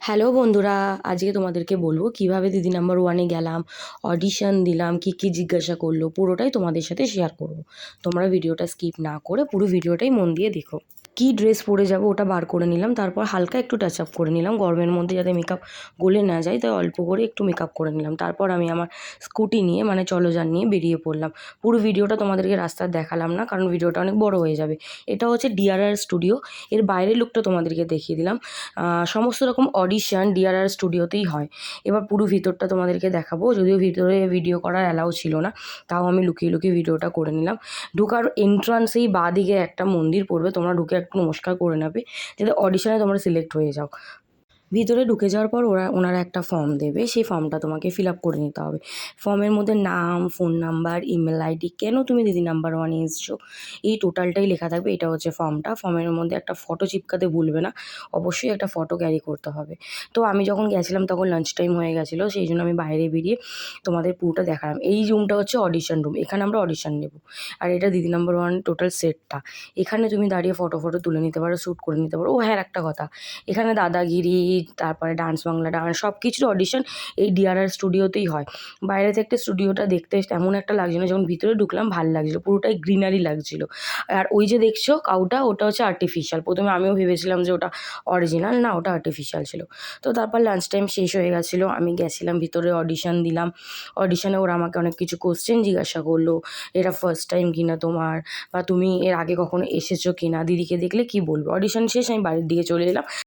Hello বন্ধুরা, আজকে তোমাদেরকে বলবো কিভাবে দিদি নাম্বার ওয়ানে গেলাম, অডিশন দিলাম, কি কি জিজ্ঞাসা করলো, পুরোটাই তোমাদের সাথে শেয়ার করবো। তোমরা ভিডিওটা স্কিপ না করে পুরো ভিডিওটাই মন দিয়ে দেখো। কি ড্রেস পরে যাবো ওটা বার করে নিলাম, তারপর হালকা একটু টাচ আপ করে নিলাম, গরমের মধ্যে যাতে মেকআপ গলে না যায় তাই অল্প করে একটু মেকআপ করে নিলাম। তারপর আমি আমার স্কুটি নিয়ে মানে চলযান নিয়ে বেরিয়ে পড়লাম। পুরো ভিডিওটা তোমাদেরকে রাস্তায় দেখালাম না, কারণ ভিডিওটা অনেক বড় হয়ে যাবে। এটা হচ্ছে ডিআরআর স্টুডিও, এর বাইরের লুকটা তোমাদেরকে দেখিয়ে দিলাম। সমস্ত রকম অডিশন ডিআরআর স্টুডিওতেই হয়। এবার পুরো ভিতরটা তোমাদেরকে দেখাবো, যদিও ভিতরে ভিডিও করার অ্যালাউ ছিল না, তাও আমি লুকিয়ে লুকিয়ে ভিডিওটা করে নিলাম। ঢোকার এন্ট্রান্সেই বাঁ দিকে একটা মন্দির পড়বে, তোমরা ঢুকে একটু নমস্কার করে নেবে যাতে অডিশনে তোমরা সিলেক্ট হয়ে যাও। ভিতরে ঢুকে যাওয়ার পর ওনারা একটা ফর্ম দেবে, সেই ফর্মটা তোমাকে ফিল আপ করে নিতে হবে। ফর্মের মধ্যে নাম, ফোন নাম্বার, ইমেল আইডি, কেন তুমি দিদি নাম্বার ওয়ানে এসছো, এই টোটালটাই লেখা থাকবে। এটা হচ্ছে ফর্মটা। ফর্মের মধ্যে একটা ফটো চিপকাতে ভুলবে না, অবশ্যই একটা ফটো ক্যারি করতে হবে। তো আমি যখন গেছিলাম তখন লাঞ্চ টাইম হয়ে গেছিলো, সেই জন্য আমি বাইরে বেরিয়ে তোমাদের পুরোটা দেখালাম। এই রুমটা হচ্ছে অডিশন রুম, এখানে আমরা অডিশন নেব। আর এটা দিদি নাম্বার ওয়ান টোটাল সেটটা। এখানে তুমি দাঁড়িয়ে ফটো তুলে নিতে পারো, শ্যুট করে নিতে পারো। ও হ্যাঁ, একটা কথা, এখানে দাদাগিরি, তারপরে ডান্স বাংলা ডান্স, সব কিছুর অডিশন এই ডিআরআর স্টুডিওতেই হয়। বাইরে থেকে স্টুডিওটা দেখতে তেমন একটা লাগছিল না, যখন ভিতরে ঢুকলাম ভালো লাগছিলো, পুরোটাই গ্রিনারি লাগছিলো। আর ওই যে দেখছো কাউটা, ওটা হচ্ছে আর্টিফিশিয়াল। প্রথমে আমিও ভেবেছিলাম যে ওটা অরিজিনাল, না ওটা আর্টিফিশিয়াল ছিল। তো তারপর লাঞ্চ টাইম শেষ হয়ে গেছিলো, আমি গেছিলাম ভিতরে, অডিশন দিলাম। অডিশনে ওরা আমাকে অনেক কিছু কোশ্চেন জিজ্ঞাসা করলো, এটা ফার্স্ট টাইম কিনা তোমার, বা তুমি এর আগে কখনো এসেছো কিনা, দিদিকে দেখলে কি বলবো। অডিশন শেষ, আমি বাড়ির দিকে চলে এলাম।